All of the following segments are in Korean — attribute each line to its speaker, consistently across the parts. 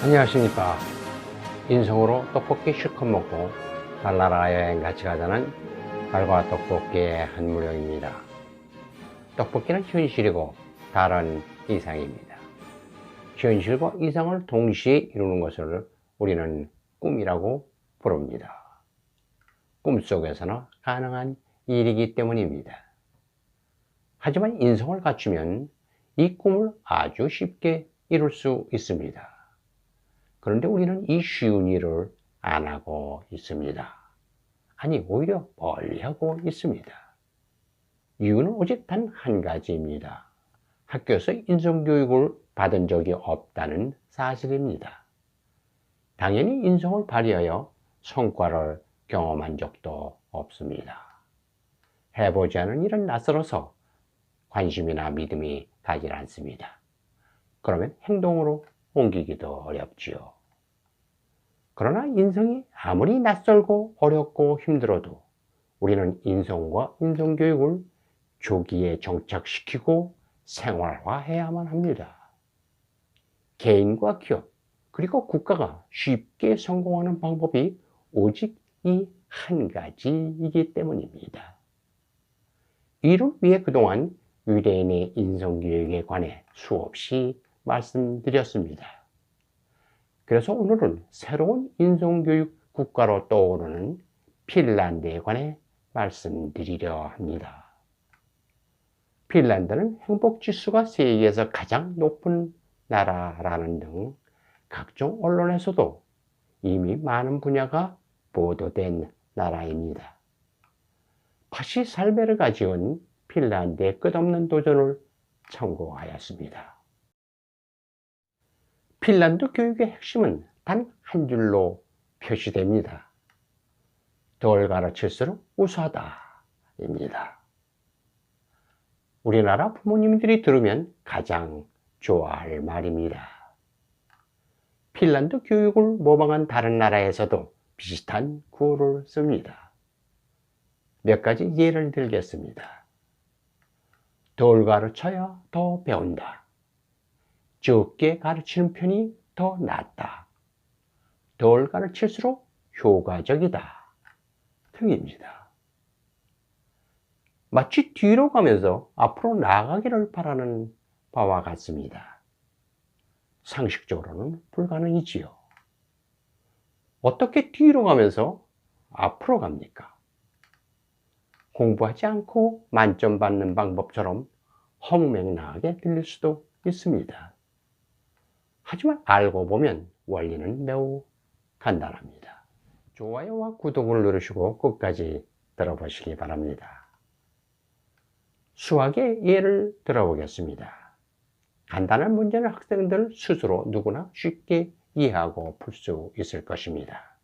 Speaker 1: 안녕하십니까. 인성으로 떡볶이 실컷 먹고 달나라 여행 같이 가자는 달과 떡볶이의 한무령입니다. 떡볶이는 현실이고 달은 이상입니다. 현실과 이상을 동시에 이루는 것을 우리는 꿈이라고 부릅니다. 꿈속에서나 가능한 일이기 때문입니다. 하지만 인성을 갖추면 이 꿈을 아주 쉽게 이룰 수 있습니다. 그런데 우리는 이 쉬운 일을 안 하고 있습니다. 아니, 오히려 멀리 하고 있습니다. 이유는 오직 단 한 가지입니다. 학교에서 인성교육을 받은 적이 없다는 사실입니다. 당연히 인성을 발휘하여 성과를 경험한 적도 없습니다. 해보지 않은 일은 낯설어서 관심이나 믿음이 가지 않습니다. 그러면 행동으로 옮기기도 어렵지요. 그러나 인성이 아무리 낯설고 어렵고 힘들어도 우리는 인성과 인성교육을 조기에 정착시키고 생활화해야만 합니다. 개인과 기업, 그리고 국가가 쉽게 성공하는 방법이 오직 이 한 가지이기 때문입니다. 이를 위해 그동안 유대인의 인성교육에 관해 수없이 말씀드렸습니다. 그래서 오늘은 새로운 인성교육 국가로 떠오르는 핀란드에 관해 말씀드리려 합니다. 핀란드는 행복지수가 세계에서 가장 높은 나라라는 등 각종 언론에서도 이미 많은 분야가 보도된 나라입니다. 파시 살베르가 지은 핀란드의 끝없는 도전을 참고하였습니다. 핀란드 교육의 핵심은 단 한 줄로 표시됩니다. 덜 가르칠수록 우수하다입니다. 우리나라 부모님들이 들으면 가장 좋아할 말입니다. 핀란드 교육을 모방한 다른 나라에서도 비슷한 구호를 씁니다. 몇 가지 예를 들겠습니다. 덜 가르쳐야 더 배운다. 적게 가르치는 편이 더 낫다. 덜 가르칠수록 효과적이다 등입니다. 마치 뒤로 가면서 앞으로 나아가기를 바라는 바와 같습니다. 상식적으로는 불가능이지요. 어떻게 뒤로 가면서 앞으로 갑니까? 공부하지 않고 만점 받는 방법처럼 허무맹랑하게 들릴 수도 있습니다. 하지만 알고 보면 원리는 매우 간단합니다. 좋아요와 구독을 누르시고 끝까지 들어보시기 바랍니다. 수학의 예를 들어보겠습니다. 간단한 문제는 학생들 스스로 누구나 쉽게 이해하고 풀 수 있을 것입니다.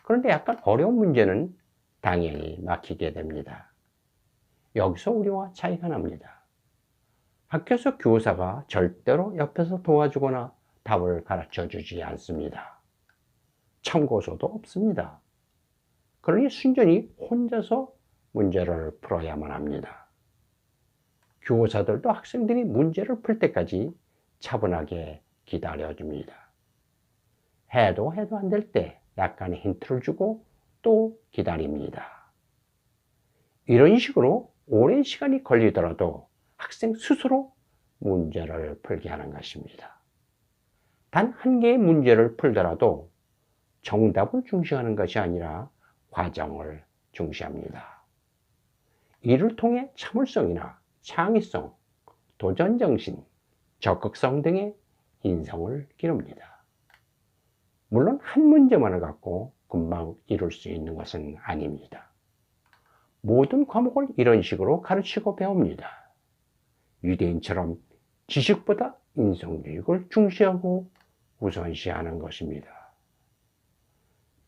Speaker 1: 그런데 약간 어려운 문제는 당연히 막히게 됩니다. 여기서 우리와 차이가 납니다. 학교에서 교사가 절대로 옆에서 도와주거나 답을 가르쳐 주지 않습니다. 참고서도 없습니다. 그러니 순전히 혼자서 문제를 풀어야만 합니다. 교사들도 학생들이 문제를 풀 때까지 차분하게 기다려줍니다. 해도 안 될 때 약간의 힌트를 주고 또 기다립니다. 이런 식으로 오랜 시간이 걸리더라도 학생 스스로 문제를 풀게 하는 것입니다. 단 한 개의 문제를 풀더라도 정답을 중시하는 것이 아니라 과정을 중시합니다. 이를 통해 참을성이나 창의성, 도전정신, 적극성 등의 인성을 기릅니다. 물론 한 문제만을 갖고 금방 이룰 수 있는 것은 아닙니다. 모든 과목을 이런 식으로 가르치고 배웁니다. 유대인처럼 지식보다 인성교육을 중시하고 우선시하는 것입니다.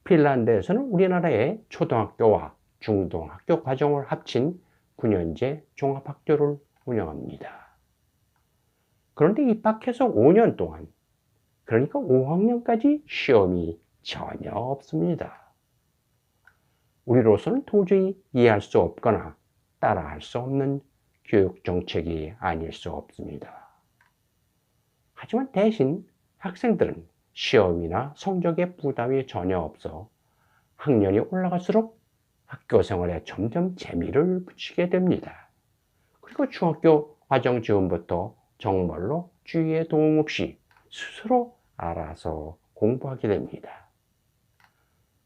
Speaker 1: 핀란드에서는 우리나라의 초등학교와 중등학교 과정을 합친 9년제 종합학교를 운영합니다. 그런데 입학해서 5년 동안, 그러니까 5학년까지 시험이 전혀 없습니다. 우리로서는 도저히 이해할 수 없거나 따라할 수 없는 교육 정책이 아닐 수 없습니다. 하지만 대신 학생들은 시험이나 성적에 부담이 전혀 없어 학년이 올라갈수록 학교 생활에 점점 재미를 붙이게 됩니다. 그리고 중학교 과정 지원부터 정말로 주위의 도움 없이 스스로 알아서 공부하게 됩니다.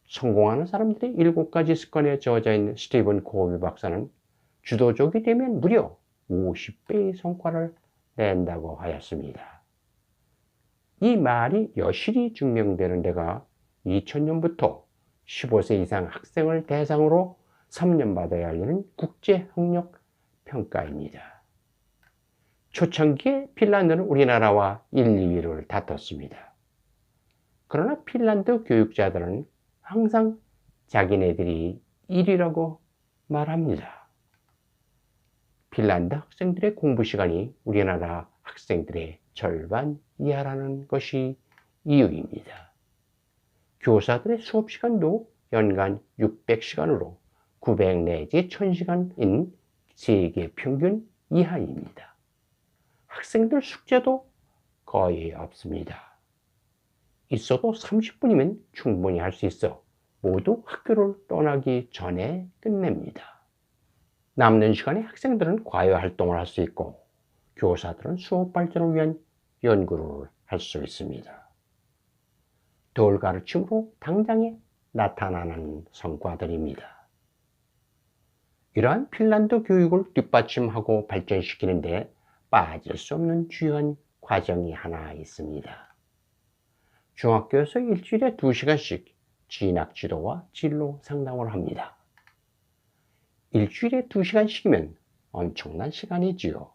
Speaker 1: 성공하는 사람들의 7가지 습관에 저어져 있는 스티븐 코비 박사는 주도족이 되면 무려 50배의 성과를 낸다고 하였습니다. 이 말이 여실히 증명되는 데가 2000년부터 15세 이상 학생을 대상으로 3년마다 열리는 국제학력 평가입니다. 초창기에 핀란드는 우리나라와 1, 2위를 다퉜습니다. 그러나 핀란드 교육자들은 항상 자기네들이 1위라고 말합니다. 핀란드 학생들의 공부 시간이 우리나라 학생들의 절반 이하라는 것이 이유입니다. 교사들의 수업 시간도 연간 600시간으로 900 내지 1000시간인 세계 평균 이하입니다. 학생들 숙제도 거의 없습니다. 있어도 30분이면 충분히 할 수 있어 모두 학교를 떠나기 전에 끝냅니다. 남는 시간에 학생들은 과외 활동을 할 수 있고 교사들은 수업 발전을 위한 연구를 할 수 있습니다. 덜 가르침으로 당장에 나타나는 성과들입니다. 이러한 핀란드 교육을 뒷받침하고 발전시키는데 빠질 수 없는 주요한 과정이 하나 있습니다. 중학교에서 일주일에 2시간씩 진학 지도와 진로 상담을 합니다. 일주일에 2시간씩이면 엄청난 시간이지요.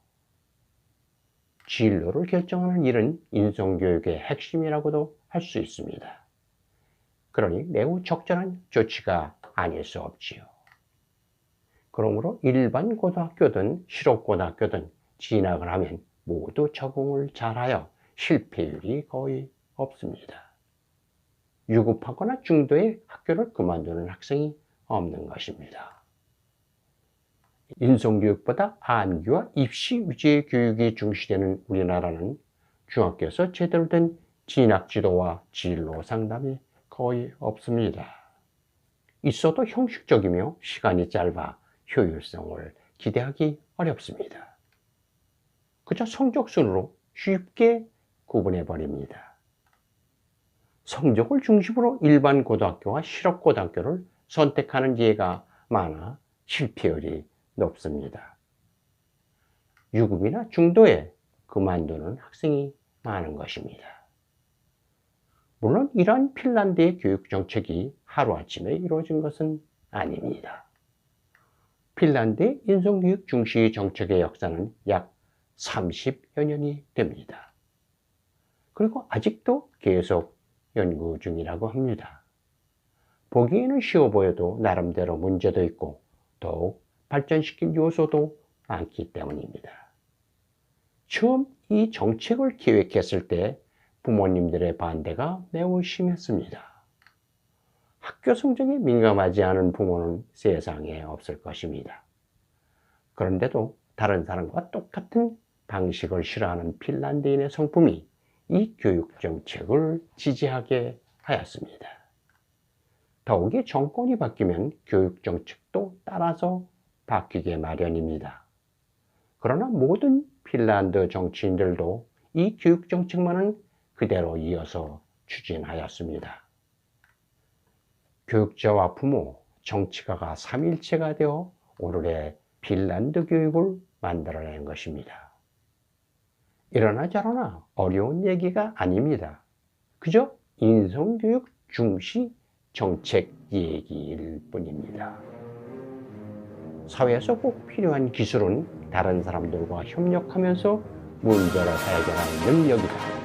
Speaker 1: 진로를 결정하는 일은 인성교육의 핵심이라고도 할 수 있습니다. 그러니 매우 적절한 조치가 아닐 수 없지요. 그러므로 일반 고등학교든 실업고등학교든 진학을 하면 모두 적응을 잘하여 실패율이 거의 없습니다. 유급하거나 중도에 학교를 그만두는 학생이 없는 것입니다. 인성교육보다 암기와 입시 위주의 교육이 중시되는 우리나라는 중학교에서 제대로 된 진학 지도와 진로 상담이 거의 없습니다. 있어도 형식적이며 시간이 짧아 효율성을 기대하기 어렵습니다. 그저 성적순으로 쉽게 구분해버립니다. 성적을 중심으로 일반 고등학교와 실업고등학교를 선택하는 예가 많아 실패율이 높습니다. 유급이나 중도에 그만두는 학생이 많은 것입니다. 물론 이러한 핀란드의 교육 정책이 하루아침에 이루어진 것은 아닙니다. 핀란드의 인성교육 중시 정책의 역사는 약 30여 년이 됩니다. 그리고 아직도 계속 연구 중이라고 합니다. 보기에는 쉬워 보여도 나름대로 문제도 있고 더욱 발전시킬 요소도 많기 때문입니다. 처음 이 정책을 기획했을 때 부모님들의 반대가 매우 심했습니다. 학교 성적에 민감하지 않은 부모는 세상에 없을 것입니다. 그런데도 다른 사람과 똑같은 방식을 싫어하는 핀란드인의 성품이 이 교육 정책을 지지하게 하였습니다. 더욱이 정권이 바뀌면 교육 정책도 따라서 바뀌게 마련입니다. 그러나 모든 핀란드 정치인들도 이 교육 정책만은 그대로 이어서 추진하였습니다. 교육자와 부모, 정치가가 삼일체가 되어 오늘의 핀란드 교육을 만들어낸 것입니다. 이러나 저러나 어려운 얘기가 아닙니다. 그저 인성교육 중시 정책 얘기일 뿐입니다. 사회에서 꼭 필요한 기술은 다른 사람들과 협력하면서 문제를 해결하는 능력이다.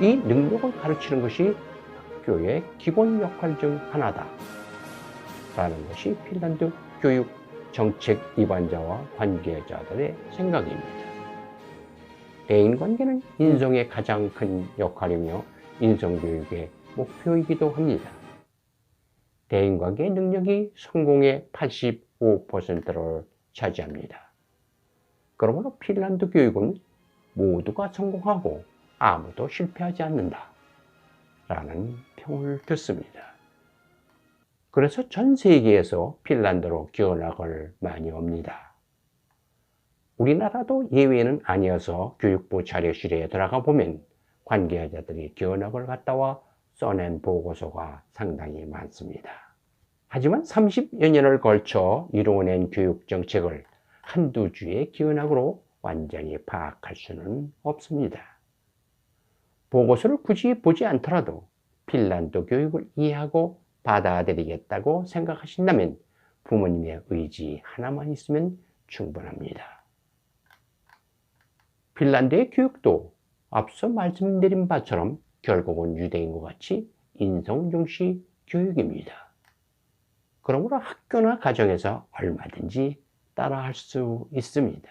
Speaker 1: 이 능력을 가르치는 것이 학교의 기본 역할 중 하나다. 라는 것이 핀란드 교육 정책 입안자와 관계자들의 생각입니다. 대인관계는 인성의 가장 큰 역할이며 인성교육의 목표이기도 합니다. 대인관계 능력이 성공의 85%를 차지합니다. 그러므로 핀란드 교육은 모두가 성공하고 아무도 실패하지 않는다. 라는 평을 듣습니다. 그래서 전 세계에서 핀란드로 견학을 많이 옵니다. 우리나라도 예외는 아니어서 교육부 자료실에 들어가 보면 관계자들이 견학을 갔다 와 써낸 보고서가 상당히 많습니다. 하지만 30여 년을 걸쳐 이루어낸 교육정책을 한두 주의 견학으로 완전히 파악할 수는 없습니다. 보고서를 굳이 보지 않더라도 핀란드 교육을 이해하고 받아들이겠다고 생각하신다면 부모님의 의지 하나만 있으면 충분합니다. 핀란드의 교육도 앞서 말씀드린 바처럼 결국은 유대인과 같이 인성중시 교육입니다. 그러므로 학교나 가정에서 얼마든지 따라할 수 있습니다.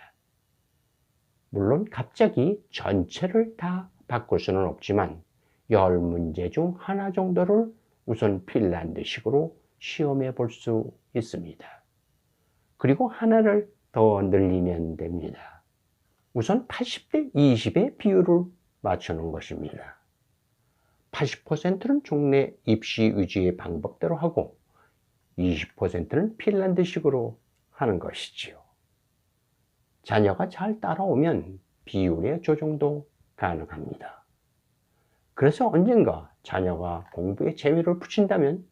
Speaker 1: 물론 갑자기 전체를 다 바꿀 수는 없지만 10문제 중 하나 정도를 우선 핀란드식으로 시험해 볼 수 있습니다. 그리고 하나를 더 늘리면 됩니다. 우선 80대 20의 비율을 맞추는 것입니다. 80%는 종래 입시 위주의 방법대로 하고 20%는 핀란드식으로 하는 것이지요. 자녀가 잘 따라오면 비율의 조정도 가능합니다. 그래서 언젠가 자녀가 공부에 재미를 붙인다면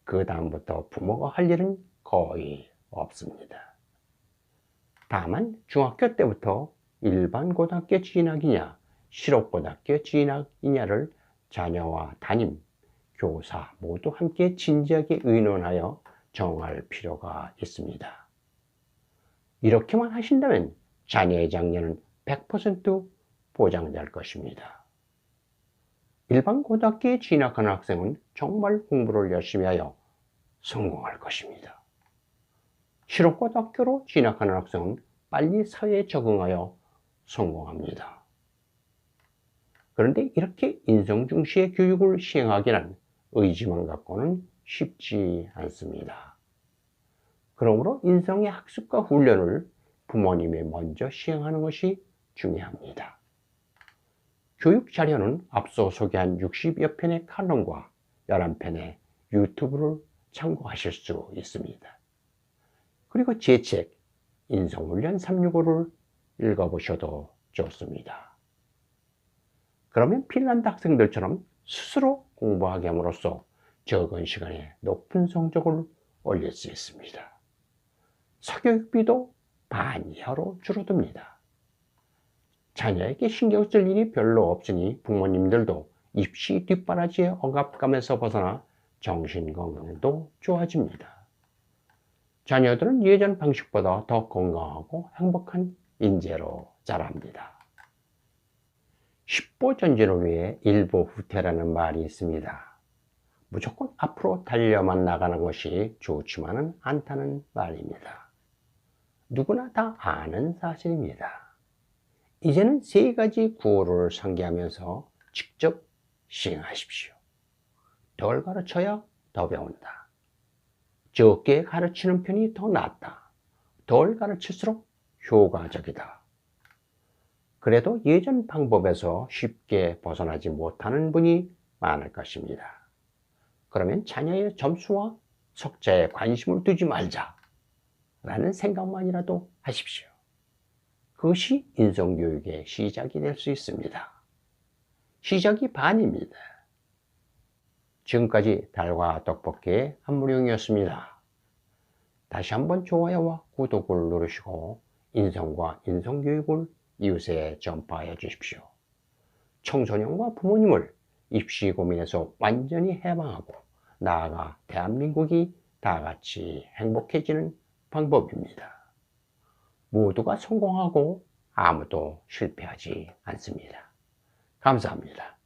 Speaker 1: 그 다음부터 부모가 할 일은 거의 없습니다. 다만 중학교 때부터 일반 고등학교 진학이냐 실업고등학교 진학이냐를 자녀와 담임, 교사 모두 함께 진지하게 의논하여 정할 필요가 있습니다. 이렇게만 하신다면 자녀의 장래는 100% 보장될 것입니다. 일반 고등학교에 진학하는 학생은 정말 공부를 열심히 하여 성공할 것입니다. 실업고등학교로 진학하는 학생은 빨리 사회에 적응하여 성공합니다. 그런데 이렇게 인성중시의 교육을 시행하기는 의지만 갖고는 쉽지 않습니다. 그러므로 인성의 학습과 훈련을 부모님이 먼저 시행하는 것이 중요합니다. 교육 자료는 앞서 소개한 60여 편의 칼럼과 11편의 유튜브를 참고하실 수 있습니다. 그리고 제 책 인성훈련 365를 읽어보셔도 좋습니다. 그러면 핀란드 학생들처럼 스스로 공부하게 함으로써 적은 시간에 높은 성적을 올릴 수 있습니다. 사교육비도 반 이하로 줄어듭니다. 자녀에게 신경 쓸 일이 별로 없으니 부모님들도 입시 뒷바라지의 억압감에서 벗어나 정신건강도 좋아집니다. 자녀들은 예전 방식보다 더 건강하고 행복한 인재로 자랍니다. 10보 전진을 위해 1보 후퇴라는 말이 있습니다. 무조건 앞으로 달려만 나가는 것이 좋지만은 않다는 말입니다. 누구나 다 아는 사실입니다. 이제는 3가지 구호를 상기하면서 직접 시행하십시오. 덜 가르쳐야 더 배운다. 적게 가르치는 편이 더 낫다. 덜 가르칠수록 효과적이다. 그래도 예전 방법에서 쉽게 벗어나지 못하는 분이 많을 것입니다. 그러면 자녀의 점수와 석자에 관심을 두지 말자 라는 생각만이라도 하십시오. 그것이 인성교육의 시작이 될 수 있습니다. 시작이 반입니다. 지금까지 달과 떡볶이의 한무룡이었습니다. 다시 한번 좋아요와 구독을 누르시고 인성과 인성교육을 이웃에 전파해 주십시오. 청소년과 부모님을 입시 고민에서 완전히 해방하고 나아가 대한민국이 다같이 행복해지는 방법입니다. 모두가 성공하고 아무도 실패하지 않습니다. 감사합니다.